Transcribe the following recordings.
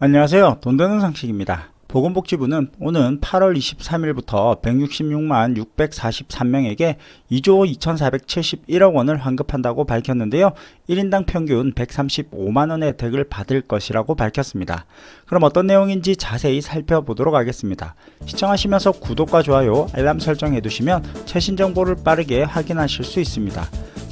안녕하세요. 돈 되는 상식입니다. 보건복지부는 오는 8월 23일부터 166만 643명에게 2조 2471억 원을 환급한다고 밝혔는데요. 1인당 평균 135만 원의 혜택을 받을 것이라고 밝혔습니다. 그럼 어떤 내용인지 자세히 살펴보도록 하겠습니다. 시청하시면서 구독과 좋아요, 알람 설정해 두시면 최신 정보를 빠르게 확인하실 수 있습니다.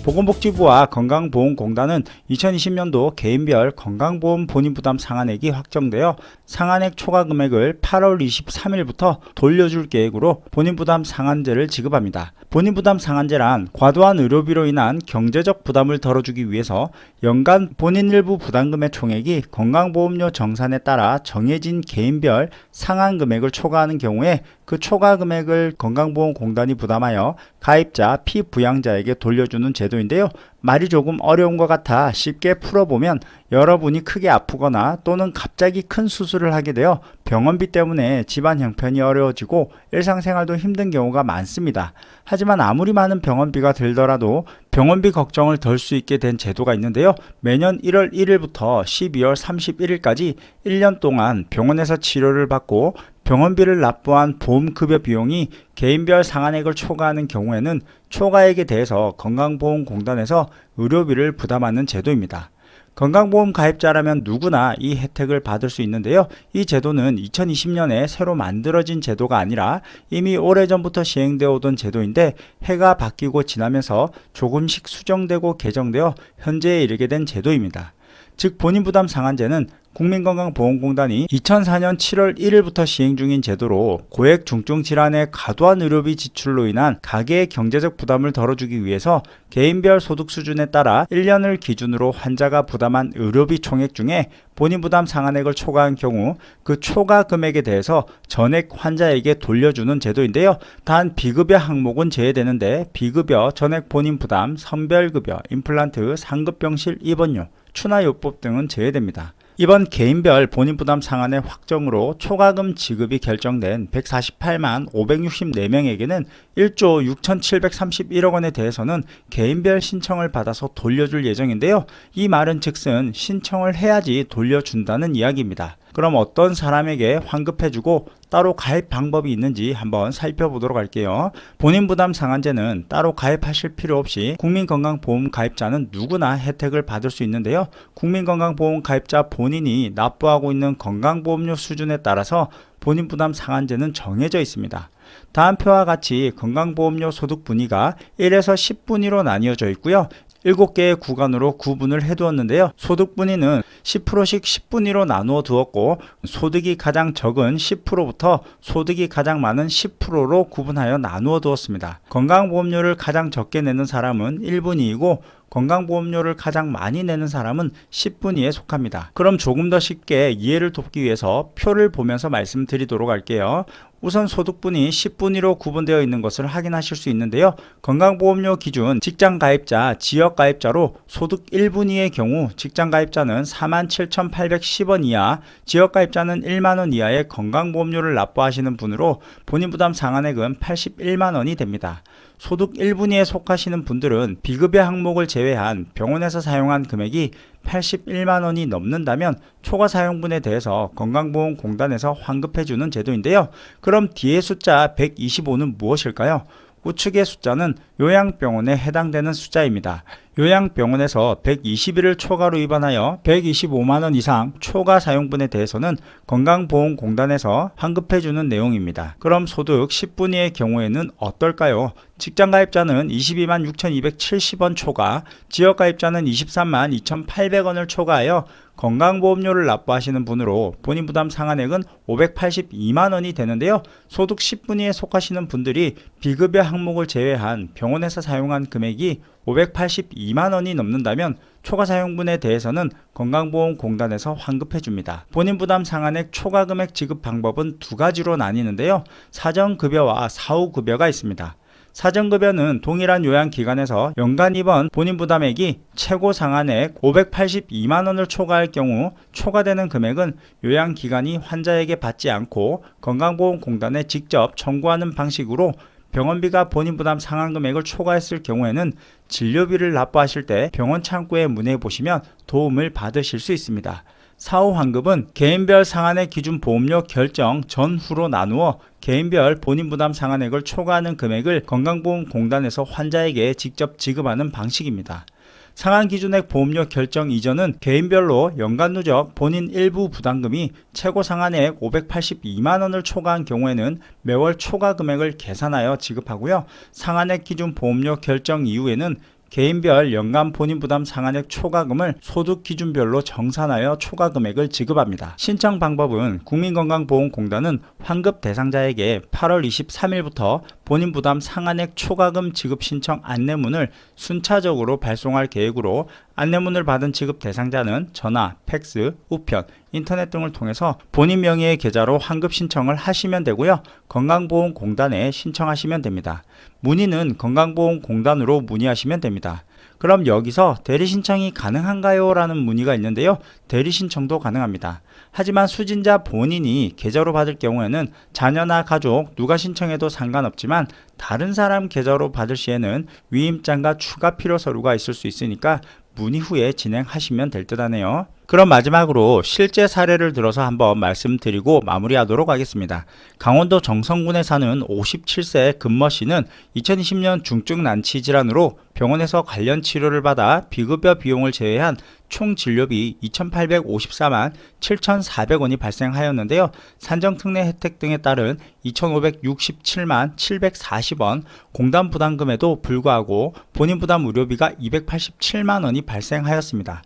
보건복지부와 건강보험공단은 2020년도 개인별 건강보험 본인부담 상한액이 확정되어 상한액 초과 금액을 8월 23일부터 돌려줄 계획으로 본인부담 상한제를 지급합니다. 본인부담 상한제란 과도한 의료비로 인한 경제적 부담을 덜어주기 위해서 연간 본인 일부 부담금의 총액이 건강보험료 정산에 따라 정해진 개인별 상한 금액을 초과하는 경우에 그 초과 금액을 건강보험공단이 부담하여 가입자 피부양자에게 돌려주는 제도인데요. 말이 조금 어려운 것 같아 쉽게 풀어보면 여러분이 크게 아프거나 또는 갑자기 큰 수술을 하게 되어 병원비 때문에 집안 형편이 어려워지고 일상생활도 힘든 경우가 많습니다. 하지만 아무리 많은 병원비가 들더라도 병원비 걱정을 덜 수 있게 된 제도가 있는데요. 매년 1월 1일부터 12월 31일까지 1년 동안 병원에서 치료를 받고 병원비를 납부한 보험급여 비용이 개인별 상한액을 초과하는 경우에는 초과액에 대해서 건강보험공단에서 의료비를 부담하는 제도입니다. 건강보험 가입자라면 누구나 이 혜택을 받을 수 있는데요. 이 제도는 2020년에 새로 만들어진 제도가 아니라 이미 오래전부터 시행되어 오던 제도인데 해가 바뀌고 지나면서 조금씩 수정되고 개정되어 현재에 이르게 된 제도입니다. 즉 본인부담 상한제는 국민건강보험공단이 2004년 7월 1일부터 시행 중인 제도로 고액 중증 질환의 과도한 의료비 지출로 인한 가계의 경제적 부담을 덜어주기 위해서 개인별 소득 수준에 따라 1년을 기준으로 환자가 부담한 의료비 총액 중에 본인부담 상한액을 초과한 경우 그 초과 금액에 대해서 전액 환자에게 돌려주는 제도인데요. 단 비급여 항목은 제외되는데 비급여, 전액 본인부담, 선별급여, 임플란트, 상급병실 입원료, 추나요법 등은 제외됩니다. 이번 개인별 본인부담 상한의 확정으로 초과금 지급이 결정된 148만 564명에게는 1조 6,731억 원에 대해서는 개인별 신청을 받아서 돌려줄 예정인데요. 이 말은 즉슨 신청을 해야지 돌려준다는 이야기입니다. 그럼 어떤 사람에게 환급해주고 따로 가입 방법이 있는지 한번 살펴보도록 할게요. 본인부담 상한제는 따로 가입하실 필요 없이 국민건강보험 가입자는 누구나 혜택을 받을 수 있는데요. 국민건강보험 가입자 본인이 납부하고 있는 건강보험료 수준에 따라서 본인부담 상한제는 정해져 있습니다. 다음 표와 같이 건강보험료 소득 분위가 1에서 10분위로 나뉘어져 있고요. 7개의 구간으로 구분을 해두었는데요. 소득 분위는 10%씩 10분위로 나누어 두었고 소득이 가장 적은 10%부터 소득이 가장 많은 10%로 구분하여 나누어 두었습니다. 건강보험료를 가장 적게 내는 사람은 1분위이고 건강보험료를 가장 많이 내는 사람은 10분위에 속합니다. 그럼 조금 더 쉽게 이해를 돕기 위해서 표를 보면서 말씀드리도록 할게요. 우선 소득분위 10분위로 구분되어 있는 것을 확인하실 수 있는데요. 건강보험료 기준 직장가입자, 지역가입자로 소득 1분위의 경우 직장가입자는 47,810원 이하, 지역가입자는 1만원 이하의 건강보험료를 납부하시는 분으로 본인부담 상한액은 81만원이 됩니다. 소득 1분위에 속하시는 분들은 비급여 항목을 제외한 병원에서 사용한 금액이 81만원이 넘는다면 초과 사용분에 대해서 건강보험공단에서 환급해주는 제도인데요. 그럼 뒤에 숫자 125는 무엇일까요? 우측의 숫자는 요양병원에 해당되는 숫자입니다. 요양병원에서 120일을 초과로 위반하여 125만원 이상 초과 사용분에 대해서는 건강보험공단에서 환급해주는 내용입니다. 그럼 소득 10분위의 경우에는 어떨까요? 직장가입자는 22만 6,270원 초과, 지역가입자는 23만 2,800원을 초과하여 건강보험료를 납부하시는 분으로 본인부담 상한액은 582만원이 되는데요. 소득 10분위에 속하시는 분들이 비급여 항목을 제외한 병원에서 사용한 금액이 582만원이 넘는다면 초과 사용분에 대해서는 건강보험공단에서 환급해줍니다. 본인부담 상한액 초과금액 지급 방법은 두 가지로 나뉘는데요. 사전급여와 사후급여가 있습니다. 사전급여는 동일한 요양기관에서 연간 입원 본인부담액이 최고 상한액 582만원을 초과할 경우 초과되는 금액은 요양기관이 환자에게 받지 않고 건강보험공단에 직접 청구하는 방식으로 병원비가 본인부담 상한금액을 초과했을 경우에는 진료비를 납부하실 때 병원 창구에 문의해 보시면 도움을 받으실 수 있습니다. 사후 환급은 개인별 상한액 기준 보험료 결정 전후로 나누어 개인별 본인 부담 상한액을 초과하는 금액을 건강보험공단에서 환자에게 직접 지급하는 방식입니다. 상한 기준액 보험료 결정 이전은 개인별로 연간 누적 본인 일부 부담금이 최고 상한액 582만원을 초과한 경우에는 매월 초과 금액을 계산하여 지급하고요. 상한액 기준 보험료 결정 이후에는 개인별 연간 본인 부담 상한액 초과금을 소득 기준별로 정산하여 초과 금액을 지급합니다. 신청 방법은 국민건강보험공단은 환급 대상자에게 8월 23일부터 본인 부담 상한액 초과금 지급 신청 안내문을 순차적으로 발송할 계획으로 안내문을 받은 지급 대상자는 전화, 팩스, 우편, 인터넷 등을 통해서 본인 명의의 계좌로 환급 신청을 하시면 되고요. 건강보험공단에 신청하시면 됩니다. 문의는 건강보험공단으로 문의하시면 됩니다. 그럼 여기서 대리신청이 가능한가요? 라는 문의가 있는데요. 대리신청도 가능합니다. 하지만 수진자 본인이 계좌로 받을 경우에는 자녀나 가족 누가 신청해도 상관없지만 다른 사람 계좌로 받을 시에는 위임장과 추가 필요 서류가 있을 수 있으니까 문의 후에 진행하시면 될 듯 하네요. 그럼 마지막으로 실제 사례를 들어서 한번 말씀드리고 마무리하도록 하겠습니다. 강원도 정선군에 사는 57세 금머 씨는 2020년 중증 난치 질환으로 병원에서 관련 치료를 받아 비급여 비용을 제외한 총 진료비 2,854만 7,400원이 발생하였는데요. 산정특례 혜택 등에 따른 2,567만 740원 공단 부담금에도 불구하고 본인 부담 의료비가 287만원이 발생하였습니다.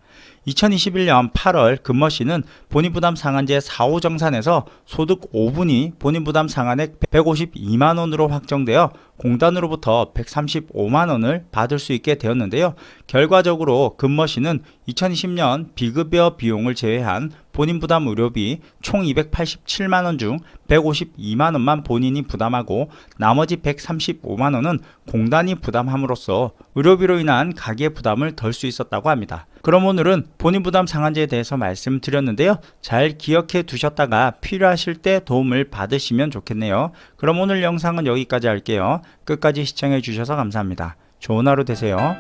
2021년 8월 금머 씨는 본인 부담 상한제 4호 정산에서 소득 5분이 본인 부담 상한액 152만원으로 확정되어 공단으로부터 135만원을 받을 수 있게 되었는데요. 결과적으로 금머 씨는 2020년 비급여 비용을 제외한 본인 부담 의료비 총 287만원 중 152만원만 본인이 부담하고 나머지 135만원은 공단이 부담함으로써 의료비로 인한 가계 부담을 덜 수 있었다고 합니다. 그럼 오늘은 본인 부담 상한제에 대해서 말씀드렸는데요. 잘 기억해 두셨다가 필요하실 때 도움을 받으시면 좋겠네요. 그럼 오늘 영상은 여기까지 할게요. 끝까지 시청해 주셔서 감사합니다. 좋은 하루 되세요.